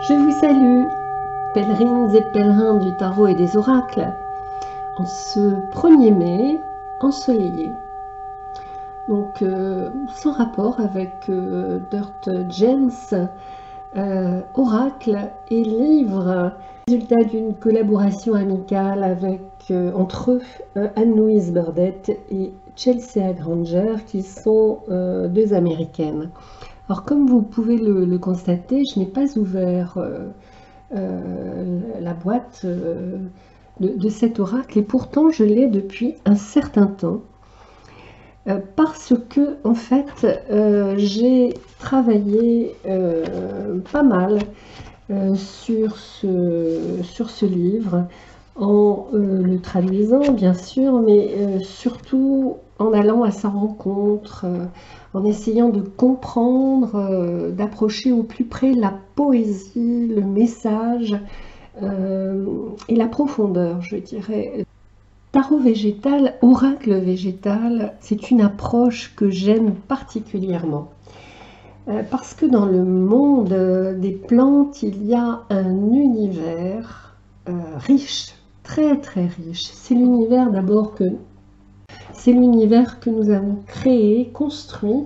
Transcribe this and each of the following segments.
Je vous salue, pèlerines et pèlerins du tarot et des oracles, en ce 1er mai ensoleillé. Donc, sans rapport avec Dirt James, oracle et livre, résultat d'une collaboration amicale avec, entre eux, Anne-Louise Burdett et Chelsea Granger, qui sont deux américaines. Alors, comme vous pouvez le constater, je n'ai pas ouvert la boîte de cet oracle, et pourtant je l'ai depuis un certain temps, parce que en fait j'ai travaillé pas mal sur ce livre, en le traduisant bien sûr, mais surtout en allant à sa rencontre, en essayant de comprendre, d'approcher au plus près la poésie, le message et la profondeur, je dirais. Tarot végétal, oracle végétal, c'est une approche que j'aime particulièrement. Parce que dans le monde des plantes, il y a un univers riche, très très riche. C'est l'univers d'abord que nous avons créé, construit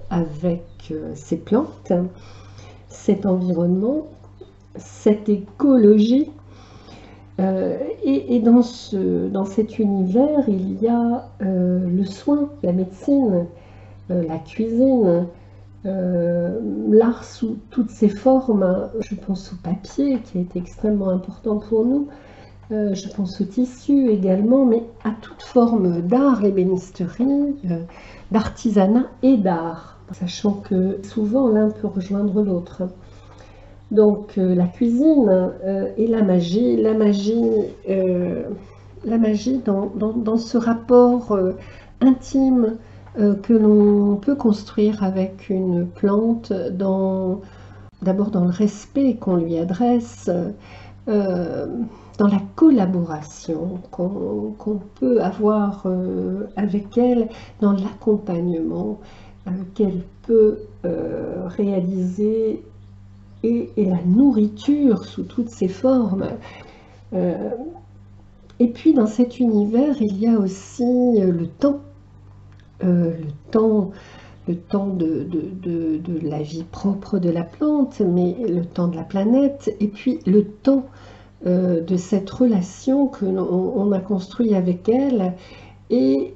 avec ces plantes, cet environnement, cette écologie. Et dans cet univers, il y a le soin, la médecine, la cuisine, l'art sous toutes ses formes. Je pense au papier qui est extrêmement important pour nous. Je pense au tissu également, mais à toute forme d'art, l'ébénisterie, d'artisanat et d'art, sachant que souvent l'un peut rejoindre l'autre. Donc la cuisine et la magie dans ce rapport intime que l'on peut construire avec une plante, d'abord dans le respect qu'on lui adresse, dans la collaboration qu'on peut avoir avec elle, dans l'accompagnement qu'elle peut réaliser, et la nourriture sous toutes ses formes. Et puis dans cet univers, il y a aussi le temps de la vie propre de la plante, mais le temps de la planète, et puis le temps de cette relation que l'on a construit avec elle, et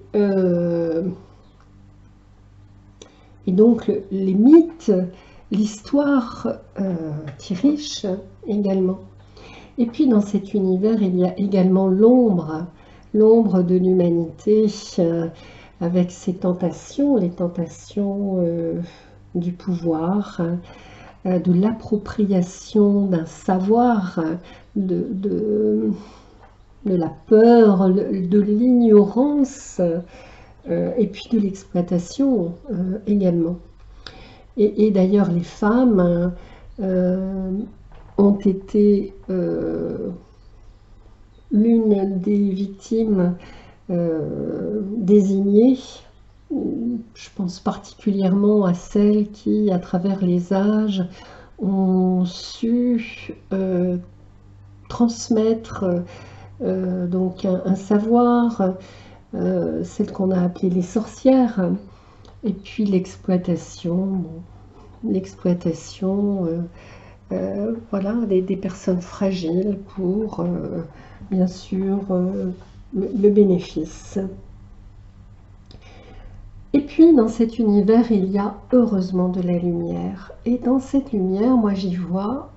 donc les mythes, l'histoire qui est riche également. Et puis dans cet univers, il y a également l'ombre de l'humanité, avec ses tentations, les tentations du pouvoir, de l'appropriation d'un savoir, de la peur, de l'ignorance, et puis de l'exploitation également. Et d'ailleurs, les femmes ont été l'une des victimes désignées. Je pense particulièrement à celles qui, à travers les âges, ont su transmettre donc un savoir, celles qu'on a appelées les sorcières. Et puis l'exploitation, voilà, des personnes fragiles pour, bien sûr, le bénéfice. Et puis dans cet univers, il y a heureusement de la lumière. Et dans cette lumière, moi j'y vois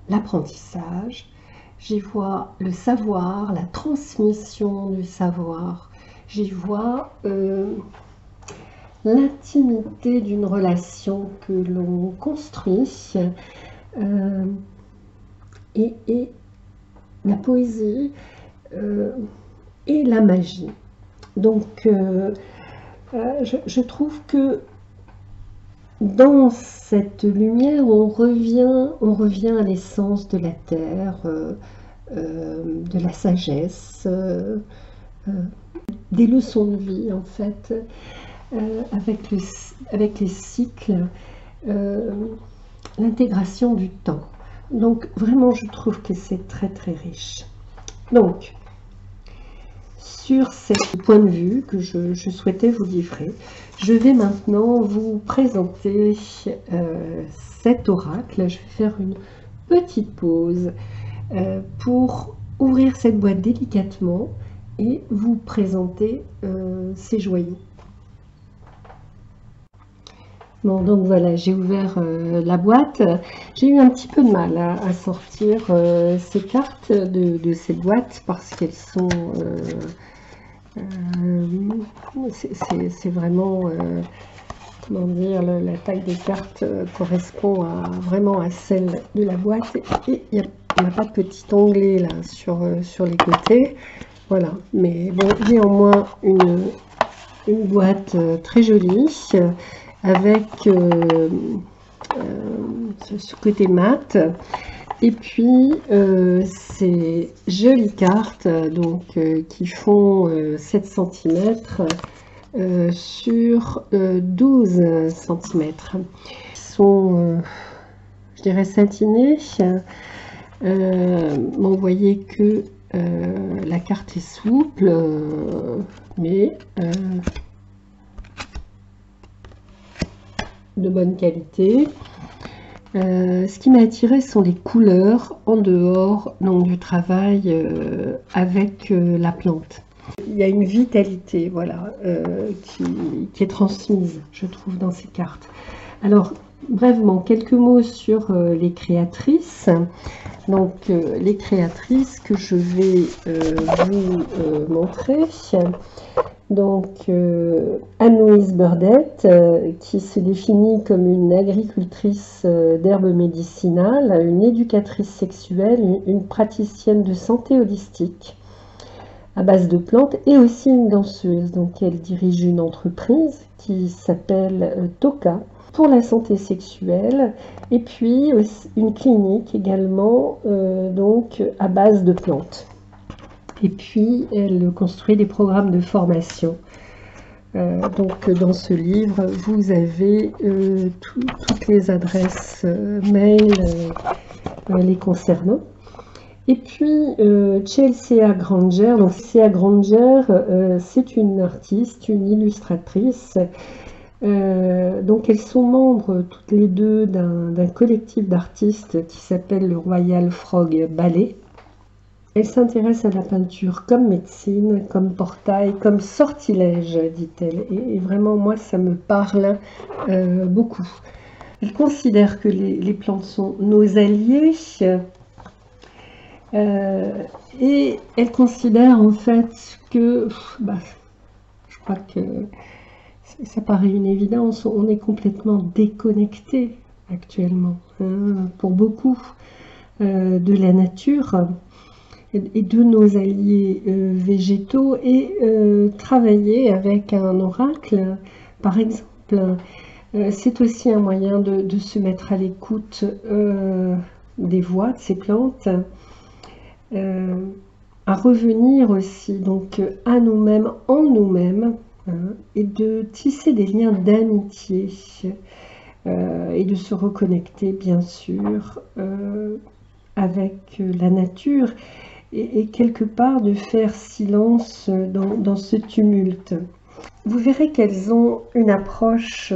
l'apprentissage, j'y vois le savoir, la transmission du savoir. J'y vois l'intimité d'une relation que l'on construit, et la poésie et la magie. Donc je trouve que dans cette lumière, on revient à l'essence de la terre, de la sagesse, des leçons de vie en fait, avec les cycles, l'intégration du temps. Donc vraiment, je trouve que c'est très très riche. Donc, sur ce point de vue que je souhaitais vous livrer, je vais maintenant vous présenter cet oracle. Je vais faire une petite pause pour ouvrir cette boîte délicatement et vous présenter ces joyaux. Bon, donc voilà, j'ai ouvert la boîte. J'ai eu un petit peu de mal à sortir ces cartes de cette boîte parce qu'elles sont... c'est vraiment... comment dire, la taille des cartes correspond vraiment à celle de la boîte. Et il n'y a pas de petit onglet là sur les côtés. Voilà, mais bon, néanmoins une boîte très jolie avec ce côté mat, et puis ces jolies cartes donc qui font 7 cm sur 12 cm, qui sont je dirais satinées. Bon, vous voyez que la carte est souple, mais de bonne qualité. Ce qui m'a attiré sont les couleurs en dehors donc, du travail avec la plante. Il y a une vitalité, voilà, qui est transmise, je trouve, dans ces cartes. Alors, brièvement, quelques mots sur les créatrices. Donc, les créatrices que je vais vous montrer. Donc, Anne-Louise Burdett, qui se définit comme une agricultrice d'herbes médicinales, une éducatrice sexuelle, une praticienne de santé holistique à base de plantes et aussi une danseuse. Donc, elle dirige une entreprise qui s'appelle Toka pour la santé sexuelle et puis une clinique également donc à base de plantes. Et puis, elle construit des programmes de formation. Donc, dans ce livre, vous avez toutes les adresses mail les concernant. Et puis, Chelsea Granger. Donc, Chelsea Granger, c'est une artiste, une illustratrice. Donc, elles sont membres toutes les deux d'un collectif d'artistes qui s'appelle le Royal Frog Ballet. Elle s'intéresse à la peinture comme médecine, comme portail, comme sortilège, dit-elle. Et vraiment, moi, ça me parle beaucoup. Elle considère que les plantes sont nos alliés. Et elle considère en fait que, je crois que ça paraît une évidence, on est complètement déconnecté actuellement, hein, pour beaucoup, de la nature et de nos alliés végétaux, et travailler avec un oracle, par exemple, c'est aussi un moyen de se mettre à l'écoute des voix de ces plantes, à revenir aussi donc à nous-mêmes, en nous-mêmes, hein, et de tisser des liens d'amitié et de se reconnecter bien sûr avec la nature. Et quelque part de faire silence dans ce tumulte. Vous verrez qu'elles ont une approche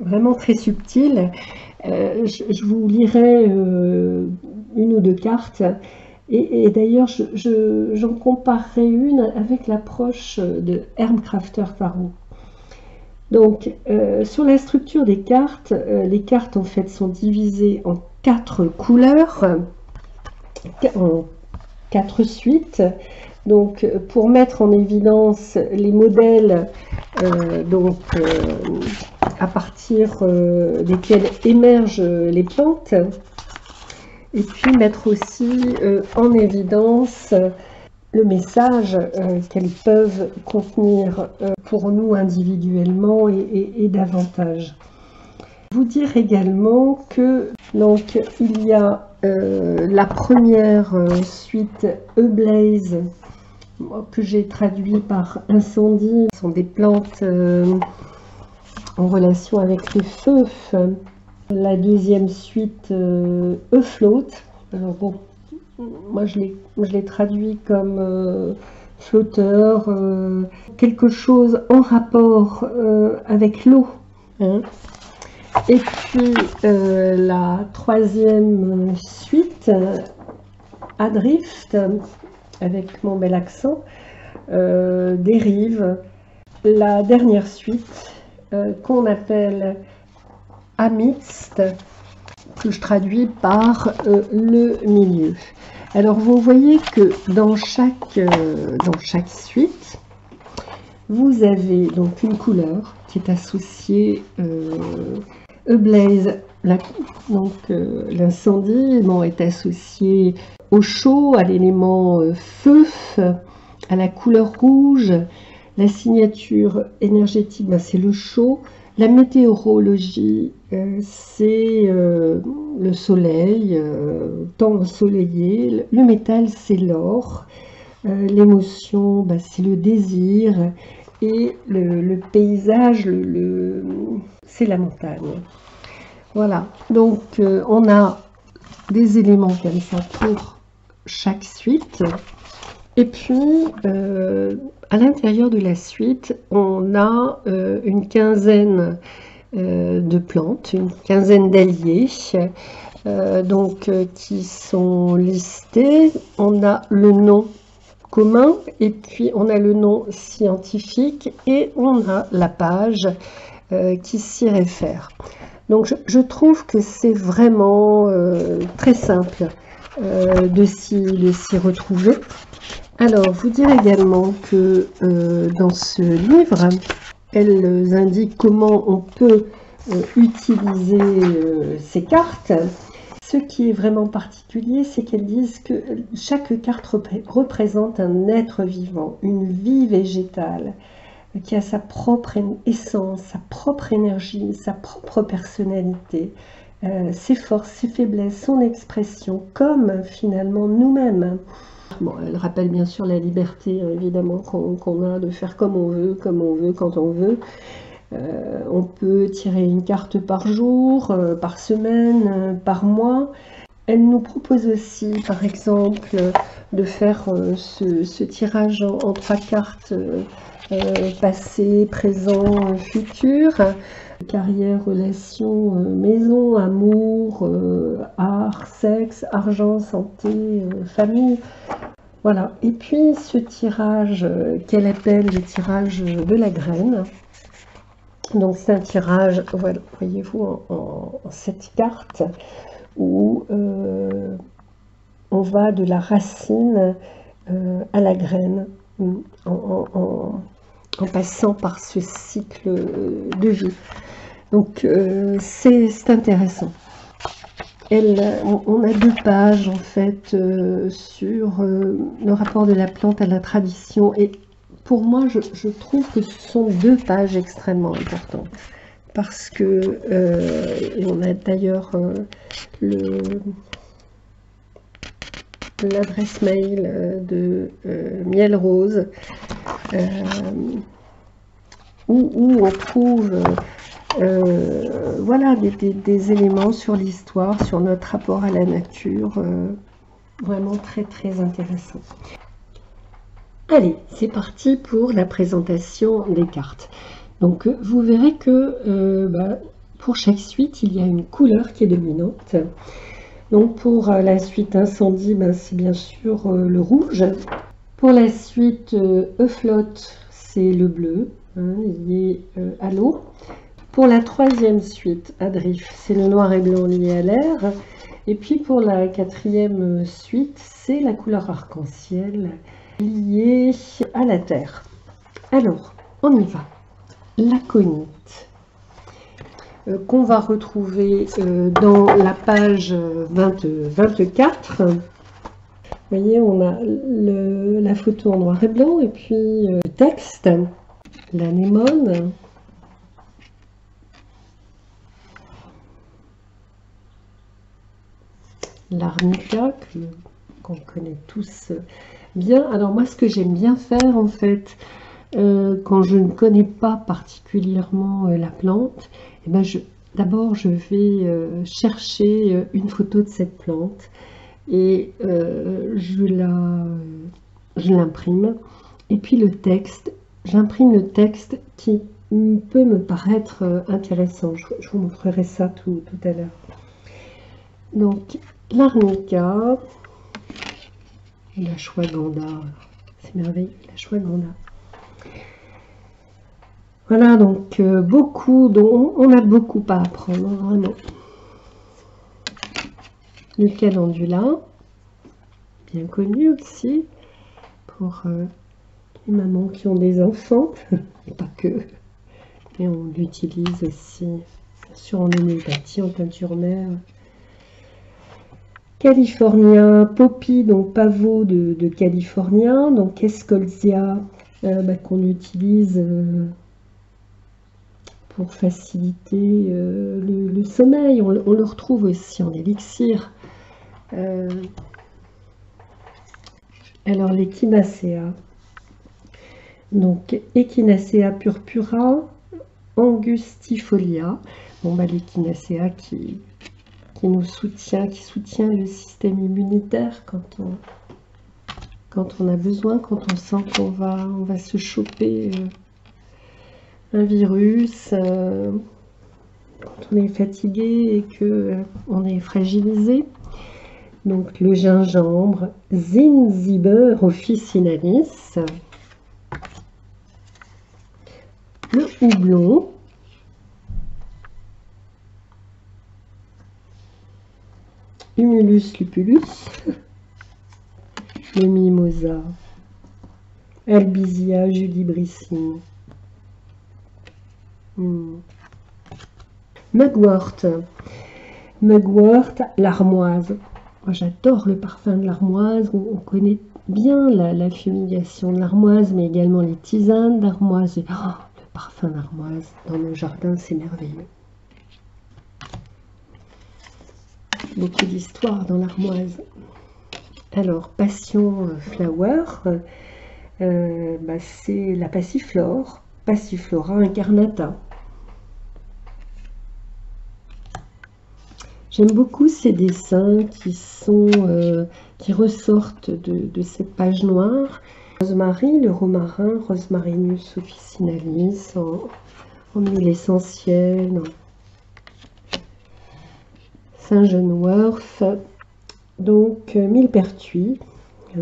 vraiment très subtile. Je vous lirai une ou deux cartes, et d'ailleurs j'en comparerai une avec l'approche de Hermcrafter Tarot. Donc sur la structure des cartes, les cartes en fait sont divisées en 4 couleurs, en 4 suites, donc pour mettre en évidence les modèles à partir desquels émergent les plantes, et puis mettre aussi en évidence le message qu'elles peuvent contenir pour nous individuellement et davantage. Vous dire également que donc il y a la première suite Blaze, que j'ai traduit par incendie. Ce sont des plantes en relation avec les feux. La deuxième suite, flotte. Alors bon, moi je l'ai traduit comme flotteur, quelque chose en rapport avec l'eau. Hein. Et puis la troisième suite, Adrift, avec mon bel accent, dérive. La dernière suite, qu'on appelle Amidst, que je traduis par le milieu. Alors vous voyez que dans chaque suite, vous avez donc une couleur qui est associée Blaze, l'incendie est associé au chaud, à l'élément feu, à la couleur rouge. La signature énergétique, c'est le chaud. La météorologie, c'est le soleil, temps ensoleillé. Le métal, c'est l'or. L'émotion, c'est le désir. Et le paysage, c'est la montagne. Voilà, donc on a des éléments comme ça pour chaque suite. Et puis, à l'intérieur de la suite, on a une quinzaine de plantes, une quinzaine d'alliés, qui sont listés. On a le nom commun, et puis on a le nom scientifique, et on a la page qui s'y réfère. Donc je trouve que c'est vraiment très simple de s'y retrouver. Alors, vous dire également que dans ce livre, elles indiquent comment on peut utiliser ces cartes. Ce qui est vraiment particulier, c'est qu'elles disent que chaque carte représente un être vivant, une vie végétale, qui a sa propre essence, sa propre énergie, sa propre personnalité, ses forces, ses faiblesses, son expression, comme finalement nous-mêmes. Bon, elle rappelle bien sûr la liberté, évidemment, qu'on a de faire comme on veut, quand on veut. On peut tirer une carte par jour, par semaine, par mois. Elle nous propose aussi, par exemple, de faire ce tirage en 3 cartes, passé, présent, futur. Carrière, relations, maison, amour, art, sexe, argent, santé, famille. Voilà. Et puis ce tirage qu'elle appelle le tirage de la graine. Donc c'est un tirage, voilà, voyez-vous, en 7 cartes, où on va de la racine à la graine, en passant par ce cycle de vie. Donc c'est intéressant. On a 2 pages en fait sur le rapport de la plante à la tradition, et pour moi je trouve que ce sont 2 pages extrêmement importantes, parce que on a d'ailleurs l'adresse mail de Miel Rose, où on trouve voilà, des éléments sur l'histoire, sur notre rapport à la nature, vraiment très très intéressant. Allez, c'est parti pour la présentation des cartes. Donc vous verrez que pour chaque suite, il y a une couleur qui est dominante. Donc pour la suite incendie, c'est bien sûr le rouge. Pour la suite flotte, c'est le bleu, lié à l'eau. Pour la troisième suite, Adrift, c'est le noir et blanc lié à l'air. Et puis pour la quatrième suite, c'est la couleur arc-en-ciel liée à la terre. Alors, on y va. L'aconite, qu'on va retrouver dans la page 24. Vous voyez, on a la photo en noir et blanc, et puis le texte, l'anémone. L'arnica, qu'on connaît tous bien. Alors moi, ce que j'aime bien faire en fait, quand je ne connais pas particulièrement la plante, eh ben d'abord je vais chercher une photo de cette plante et je l'imprime. Et puis le texte, j'imprime le texte qui peut me paraître intéressant. Je vous montrerai ça tout à l'heure. Donc l'arnica, l'ashwagandha, c'est merveilleux, l'ashwagandha. Voilà, donc on a beaucoup à apprendre, vraiment. Le calendula, bien connu aussi, pour les mamans qui ont des enfants, et pas que. Et on l'utilise aussi, bien sûr, en homéopathie, en teinture mère. California, poppy, donc pavot de California, donc escolzia, qu'on utilise pour faciliter le sommeil. On le retrouve aussi en élixir. Alors l'Echinacea, donc Echinacea purpura, angustifolia, l'Echinacea qui nous soutient, qui soutient le système immunitaire quand on a besoin, quand on sent qu'on va se choper un virus, quand on est fatigué et que on est fragilisé. Donc le gingembre, Zingiber officinalis, le houblon, Humulus lupulus, le mimosa, Albizia julibrissime, mugwort, l'armoise. Moi j'adore le parfum de l'armoise, on connaît bien la fumigation de l'armoise, mais également les tisanes d'armoise. Le parfum d'armoise dans nos jardins, c'est merveilleux. Beaucoup d'histoires dans l'armoise. Alors, passion flower, c'est la passiflore, Passiflora incarnata. J'aime beaucoup ces dessins qui ressortent de cette page noire. Rosemary, le romarin, Rosmarinus officinalis, en huile essentielle. Saint-Geneworth, donc millepertuis, qui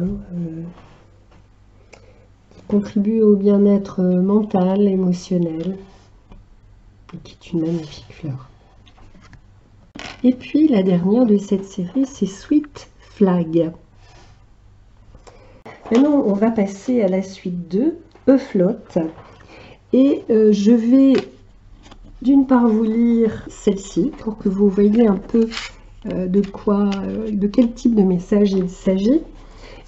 contribue au bien-être mental, émotionnel, et qui est une magnifique fleur. Et puis la dernière de cette série, c'est Sweet Flag. Maintenant, on va passer à la suite 2, Euflotte, et je vais d'une part vous lire celle-ci pour que vous voyez un peu de quel type de message il s'agit.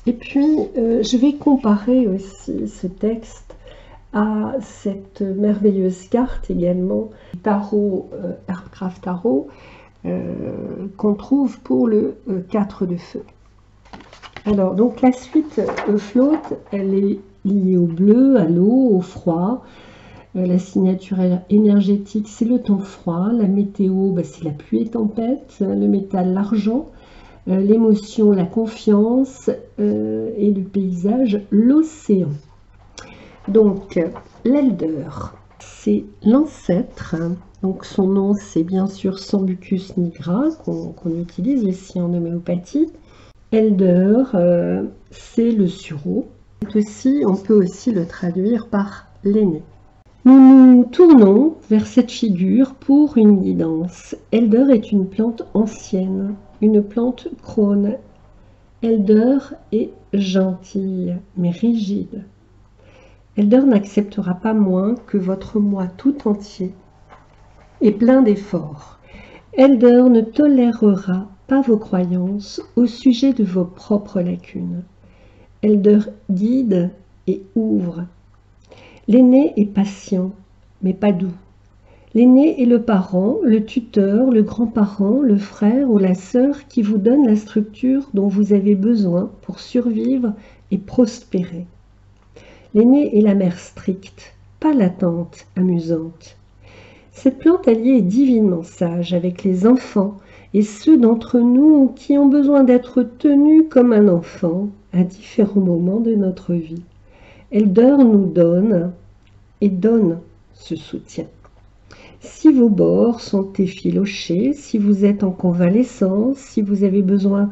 Et puis je vais comparer aussi ce texte à cette merveilleuse carte également, Tarot, Heartcraft Tarot, qu'on trouve pour le 4 de feu. Alors donc la suite Euflotte, elle est liée au bleu, à l'eau, au froid. La signature énergétique, c'est le temps froid. La météo, c'est la pluie et tempête. Le métal, l'argent. L'émotion, la confiance. Et le paysage, l'océan. Donc, l'Elder, c'est l'ancêtre. Donc, son nom, c'est bien sûr Sambucus nigra, qu'on utilise ici en homéopathie. Elder, c'est le sureau. On peut aussi le traduire par l'aîné. Nous nous tournons vers cette figure pour une guidance. Elder est une plante ancienne, une plante crône. Elder est gentille, mais rigide. Elder n'acceptera pas moins que votre moi tout entier et plein d'efforts. Elder ne tolérera pas vos croyances au sujet de vos propres lacunes. Elder guide et ouvre. L'aîné est patient, mais pas doux. L'aîné est le parent, le tuteur, le grand-parent, le frère ou la sœur qui vous donne la structure dont vous avez besoin pour survivre et prospérer. L'aîné est la mère stricte, pas la tante amusante. Cette plante alliée est divinement sage avec les enfants et ceux d'entre nous qui ont besoin d'être tenus comme un enfant à différents moments de notre vie. Elder nous donne et donne ce soutien. Si vos bords sont effilochés, si vous êtes en convalescence, si vous avez besoin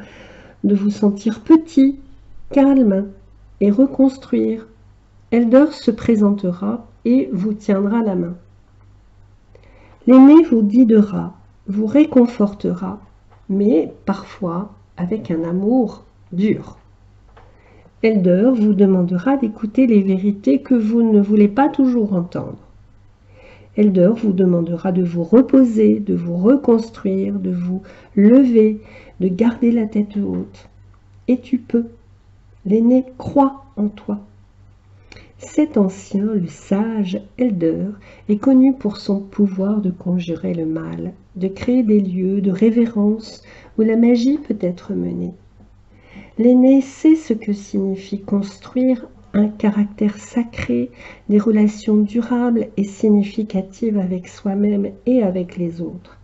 de vous sentir petit, calme et reconstruire, Elder se présentera et vous tiendra la main. L'aîné vous guidera, vous réconfortera, mais parfois avec un amour dur. Elder vous demandera d'écouter les vérités que vous ne voulez pas toujours entendre. Elder vous demandera de vous reposer, de vous reconstruire, de vous lever, de garder la tête haute. Et tu peux. L'aîné croit en toi. Cet ancien, le sage Elder, est connu pour son pouvoir de conjurer le mal, de créer des lieux de révérence où la magie peut être menée. L'aîné sait ce que signifie construire un caractère sacré, des relations durables et significatives avec soi-même et avec les autres.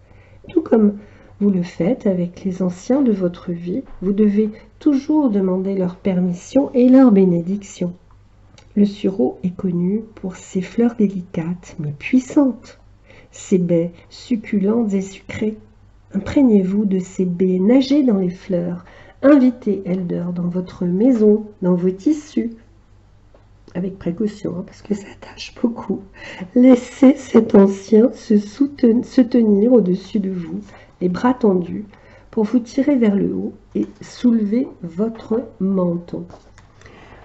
Tout comme vous le faites avec les anciens de votre vie, vous devez toujours demander leur permission et leur bénédiction. Le sureau est connu pour ses fleurs délicates mais puissantes, ses baies succulentes et sucrées. Imprégnez-vous de ces baies, nagez dans les fleurs, invitez Elder dans votre maison, dans vos tissus, avec précaution, parce que ça tâche beaucoup. Laissez cet ancien se tenir au-dessus de vous, les bras tendus, pour vous tirer vers le haut et soulever votre menton.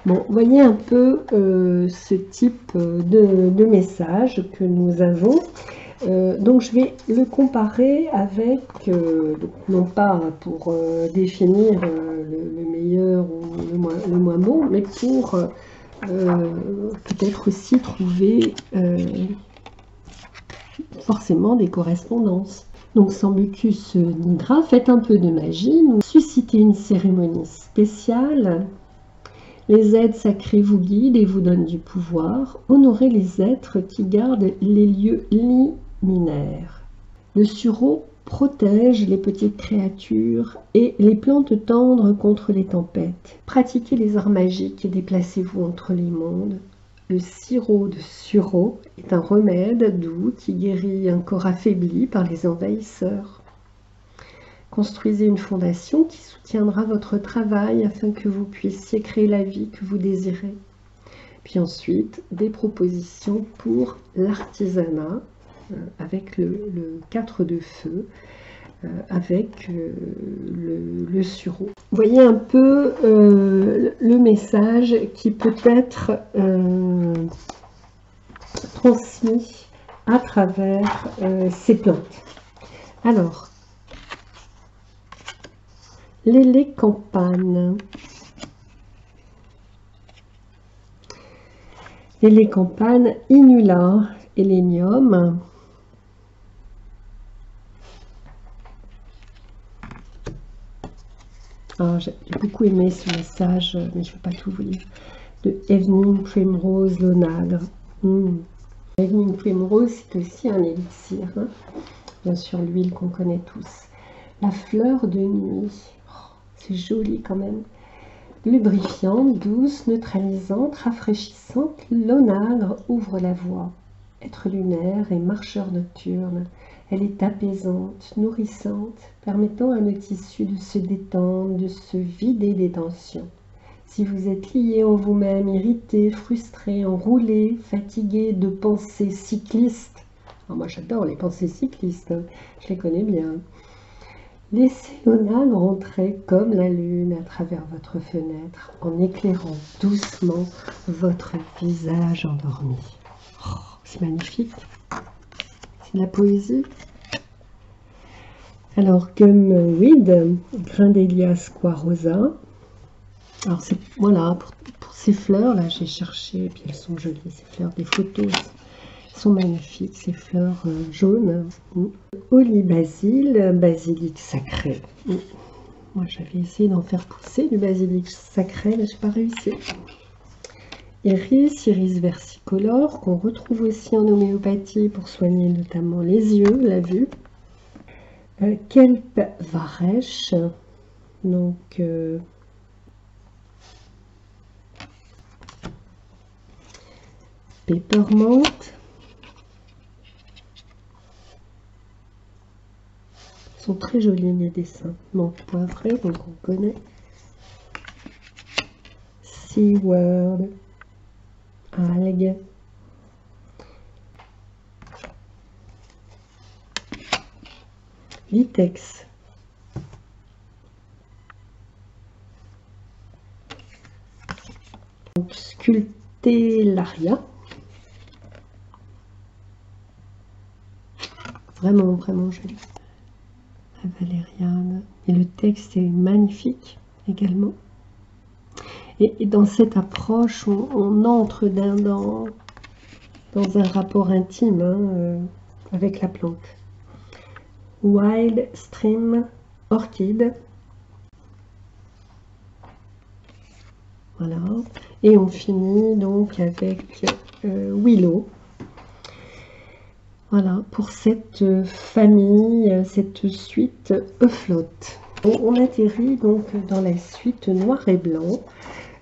Bon, voyez un peu ce type de message que nous avons. Donc je vais le comparer avec, non pas pour définir le meilleur ou le moins bon, mais pour peut-être aussi trouver forcément des correspondances. Donc Sambucus nigra, faites un peu de magie, nous suscitez une cérémonie spéciale. Les aides sacrées vous guident et vous donnent du pouvoir. Honorez les êtres qui gardent les lieux liminaires. Le sureau protège les petites créatures et les plantes tendres contre les tempêtes. Pratiquez les arts magiques et déplacez-vous entre les mondes. Le sirop de sureau est un remède doux qui guérit un corps affaibli par les envahisseurs. Construisez une fondation qui soutiendra votre travail afin que vous puissiez créer la vie que vous désirez. Puis ensuite, des propositions pour l'artisanat avec le 4 de feu, avec le sureau. Vous voyez un peu le message qui peut être transmis à travers ces plantes. Alors, l'hélicampane. L'hélicampane inula, hélénium. J'ai beaucoup aimé ce message, mais je ne vais pas tout vous lire. De Evening Primrose Lonagre. Evening Primrose, c'est aussi un élixir. Hein. Bien sûr, l'huile qu'on connaît tous. La fleur de nuit. C'est joli quand même. Lubrifiante, douce, neutralisante, rafraîchissante, l'onagre ouvre la voie. Être lunaire et marcheur nocturne, elle est apaisante, nourrissante, permettant à nos tissus de se détendre, de se vider des tensions. Si vous êtes lié en vous-même, irrité, frustré, enroulé, fatigué de pensées cyclistes, moi j'adore les pensées cyclistes, hein, je les connais bien. Laissez l'onagre entrer comme la lune à travers votre fenêtre en éclairant doucement votre visage endormi. Oh, c'est magnifique. C'est de la poésie. Alors, Gumweed, Grindelia squarosa. Alors, c'est voilà, pour ces fleurs, là, j'ai cherché, et puis elles sont jolies, ces fleurs, des photos. Sont magnifiques, ces fleurs jaunes. Olivasile, basilic sacré. Moi, j'avais essayé d'en faire pousser du basilic sacré, mais je n'ai pas réussi. Iris versicolore, qu'on retrouve aussi en homéopathie pour soigner notamment les yeux, la vue. Kelp varech, donc peppermint. Ils sont très jolis les dessins. Menthe poivrée, donc on connaît. Seaward, algues. Vitex. Donc, Scultellaria. Vraiment, vraiment joli. La valériane. Et le texte est magnifique également. Et dans cette approche, on entre dans un rapport intime avec la plante. Wild Stream Orchid. Voilà. Et on finit donc avec Willow. Voilà, pour cette famille, cette suite Afloat. On atterrit donc dans la suite noir et blanc,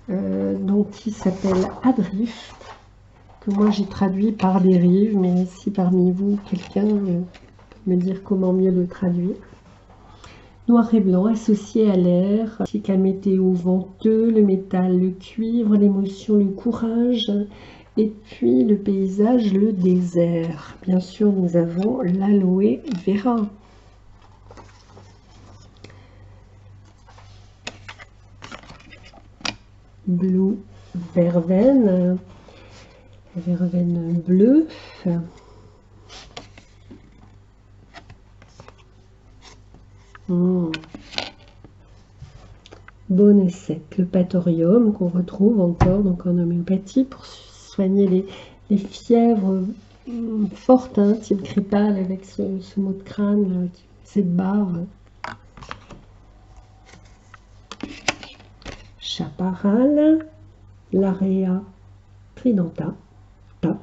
donc qui s'appelle Adrift, que moi j'ai traduit par dérive, mais si parmi vous quelqu'un peut me dire comment mieux le traduire. Noir et blanc associé à l'air, à météo venteux, le métal, le cuivre, l'émotion, le courage, et puis le paysage, le désert. Bien sûr, nous avons l'aloe vera. Blue verveine, verveine bleue. Bonesset, le pathorium qu'on retrouve encore donc en homéopathie pour soigner les fièvres fortes, hein, type grippale, avec ce mot de crâne, cette barre. Chaparral, l'area tridenta, voilà.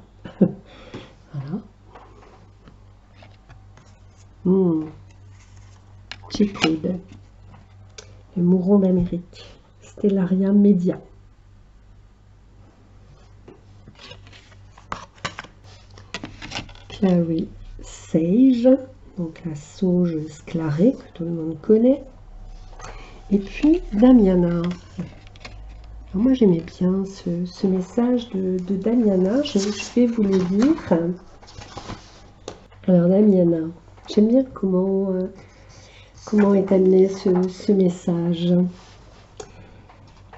Chyprid, le mouron d'Amérique, Stellaria media. Clary sage, donc la sauge sclarée que tout le monde connaît. Et puis Damiana. Alors moi j'aimais bien ce message de Damiana, je vais vous le lire. Alors Damiana, j'aime bien comment est amené ce message.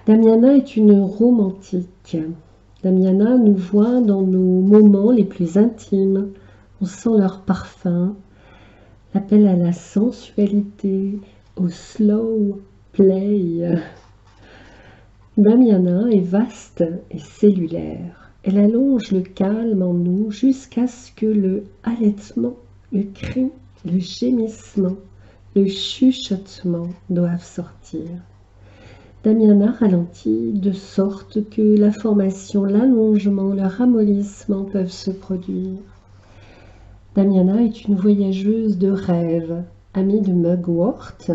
Damiana est une romantique. Damiana nous voit dans nos moments les plus intimes. On sent leur parfum, l'appel à la sensualité, au slow play. Damiana est vaste et cellulaire. Elle allonge le calme en nous jusqu'à ce que le halètement, le cri, le gémissement, le chuchotement doivent sortir. Damiana ralentit de sorte que la formation, l'allongement, le ramollissement peuvent se produire. Damiana est une voyageuse de rêve, amie de Mugwort.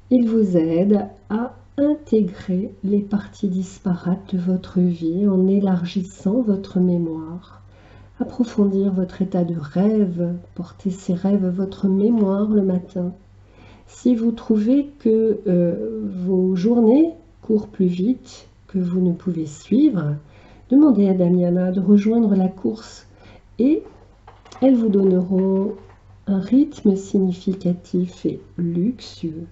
Il vous aide à intégrer les parties disparates de votre vie en élargissant votre mémoire. Approfondir votre état de rêve, porter ces rêves à votre mémoire le matin. Si vous trouvez que vos journées courent plus vite que vous ne pouvez suivre, demandez à Damiana de rejoindre la course et elles vous donneront un rythme significatif et luxueux.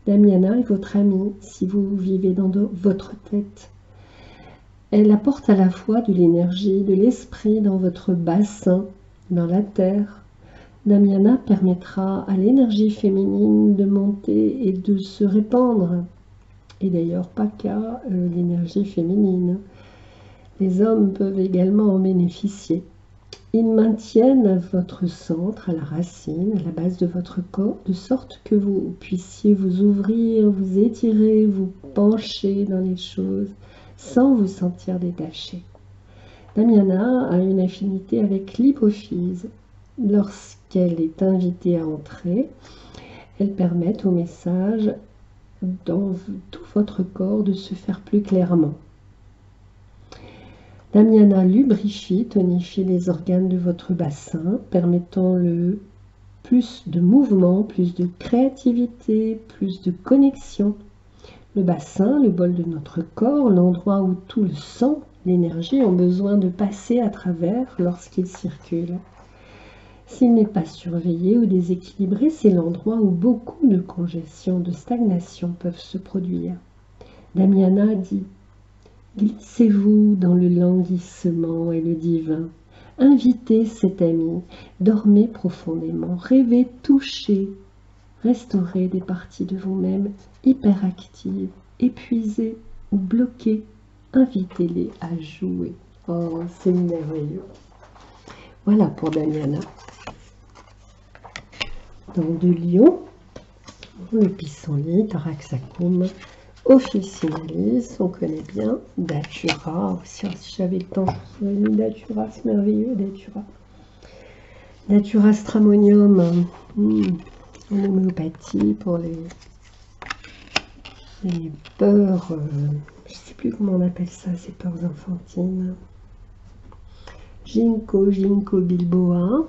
Damiana est votre amie si vous vivez dans votre tête. Elle apporte à la fois de l'énergie, de l'esprit dans votre bassin, dans la terre. Damiana permettra à l'énergie féminine de monter et de se répandre. Et d'ailleurs, pas qu'à l'énergie féminine. Les hommes peuvent également en bénéficier. Ils maintiennent votre centre à la racine, à la base de votre corps, de sorte que vous puissiez vous ouvrir, vous étirer, vous pencher dans les choses, sans vous sentir détaché. Damiana a une affinité avec l'hypophyse. Lorsqu'elle est invitée à entrer, elle permet au message dans tout votre corps de se faire plus clairement. Damiana lubrifie, tonifie les organes de votre bassin, permettant le plus de mouvement, plus de créativité, plus de connexion. Le bassin, le bol de notre corps, l'endroit où tout le sang, l'énergie ont besoin de passer à travers lorsqu'il circule. S'il n'est pas surveillé ou déséquilibré, c'est l'endroit où beaucoup de congestion, de stagnation peuvent se produire. Damiana dit « Glissez-vous dans le languissement et le divin. Invitez cet ami, dormez profondément, rêvez, touchez, restaurez des parties de vous-même hyperactives, épuisées ou bloquées. Invitez-les à jouer. » Oh, c'est merveilleux. Voilà pour Damiana. Dans de Lion, le pissenlit, Taraxacum, officinalis, on connaît bien, Datura, si j'avais le temps, je vous aurais mis Datura, c'est merveilleux, Datura. Datura stramonium, en homéopathie pour les peurs, je ne sais plus comment on appelle ça, ces peurs enfantines. Ginkgo bilboa,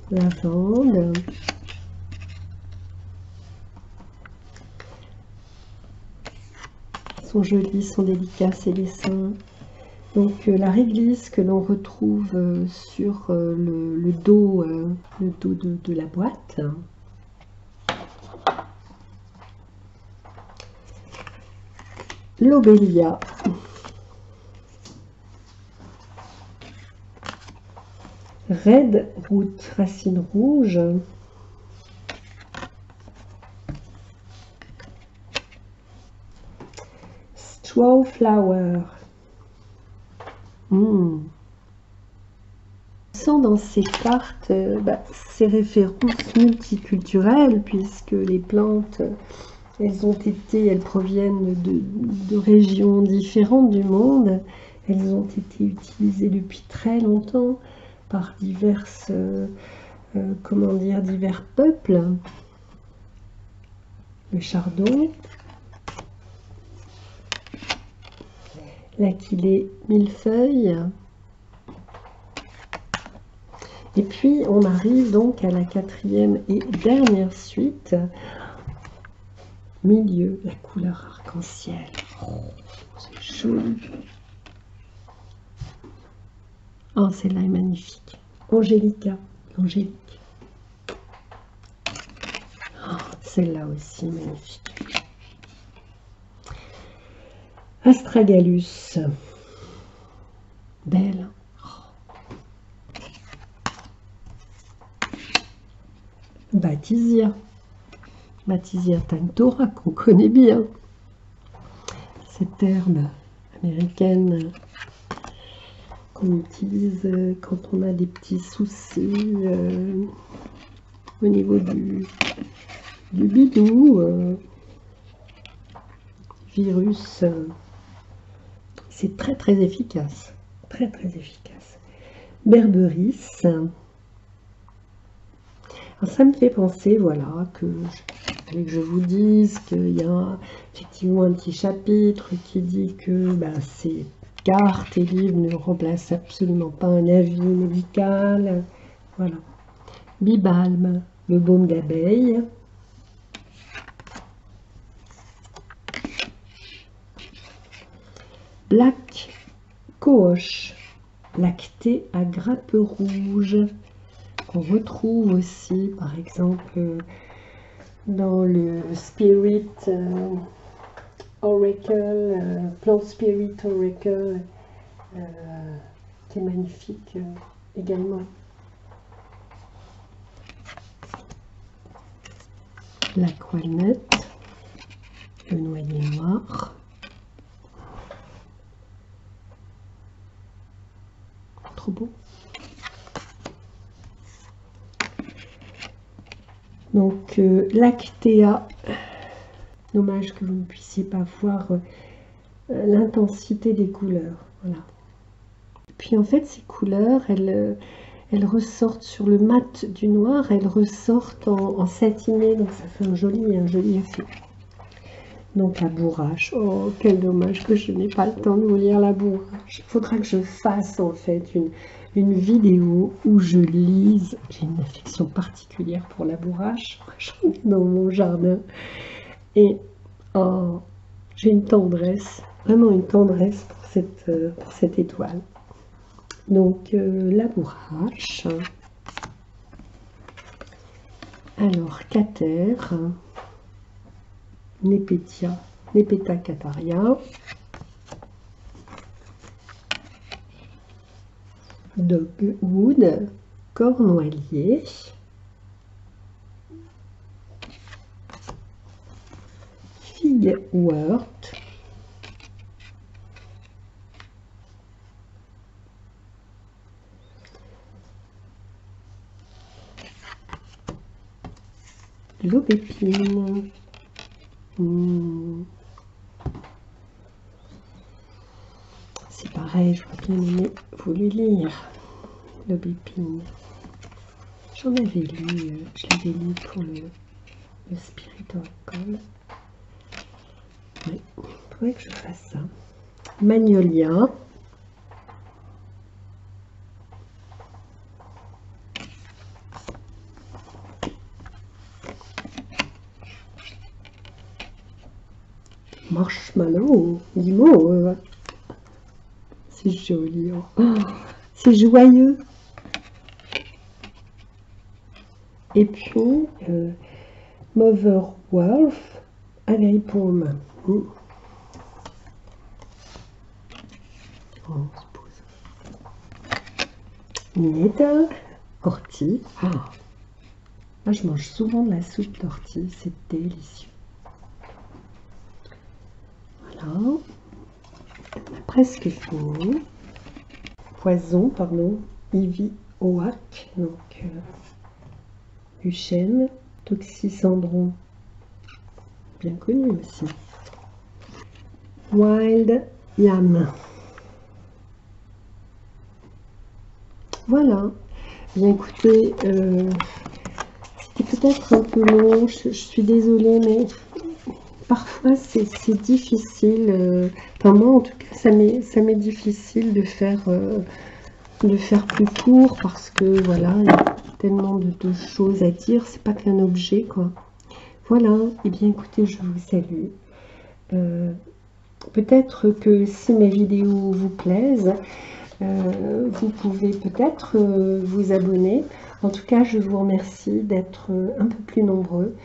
lavande, sont jolis, sont délicats, c'est les seins. Donc la réglisse que l'on retrouve sur le dos de la boîte. Lobelia. Red root, racine rouge. Straw flower. On sent dans ces cartes ces références multiculturelles, puisque les plantes, elles proviennent de régions différentes du monde. Elles ont été utilisées depuis très longtemps par divers peuples. Le chardon, l'aquilée millefeuille. Et puis on arrive donc à la quatrième et dernière suite, milieu, la couleur arc-en-ciel. Oh, c'est joli. Oh, celle-là est magnifique. Angelica, l'angélique. Oh, celle-là aussi magnifique. Astragalus. Belle. Bathisia. Bathisia tinctora qu'on connaît bien. Cette herbe américaine qu'on utilise quand on a des petits soucis au niveau du bidou, virus. C'est très très efficace. Très très efficace. Berberis. Alors, ça me fait penser, voilà, que je vous dise qu'il y a effectivement un petit chapitre qui dit que ces cartes et livres ne remplacent absolument pas un avis médical. Voilà. Bibalme, le baume d'abeille. Black Cohosh, lacté à grappe rouge, qu'on retrouve aussi, par exemple, dans le Spirit Oracle, Plant Spirit Oracle, qui est magnifique également. Black Walnut, le noyer noir. Trop beau. Donc, Lactea Dommage que vous ne puissiez pas voir l'intensité des couleurs. Voilà. Puis en fait, ces couleurs, elles ressortent sur le mat du noir, elles ressortent en satiné, donc ça fait un joli effet. Donc la bourrache, oh quel dommage que je n'ai pas le temps de vous lire la bourrache. Il faudra que je fasse en fait une vidéo où je lise. J'ai une affection particulière pour la bourrache, j'en ai dans mon jardin. Et oh, j'ai une tendresse, vraiment une tendresse pour cette étoile. Donc la bourrache. Alors Cater. Nepeta cataria, Dogwood, cornoilier, figuewort, l'aubépine. C'est pareil, j'aurais bien aimé voulu lire l'aubépine. J'en avais lu, je l'avais lu pour le Spirit Oracle. Oui, il faudrait que je fasse ça. Magnolia. Marshmallow, guimauve. C'est joli. Oh, c'est joyeux. Et puis, Mother Wolf, agripaume. Oh, on se pose. Nettle, ortie. Ah. Là, je mange souvent de la soupe d'ortie, c'est délicieux. Voilà, presque fini. Poison, pardon, Ivy Oak, donc du chêne, Toxicendron, bien connu aussi. Wild Yam. Voilà, bien écoutez, c'était peut-être un peu long, je suis désolée, mais parfois c'est difficile, enfin moi en tout cas ça m'est difficile de faire plus court parce que voilà, il y a tellement de choses à dire, c'est pas qu'un objet quoi. Voilà, et bien écoutez, je vous salue. Peut-être que si mes vidéos vous plaisent, vous pouvez peut-être vous abonner. En tout cas, je vous remercie d'être un peu plus nombreux.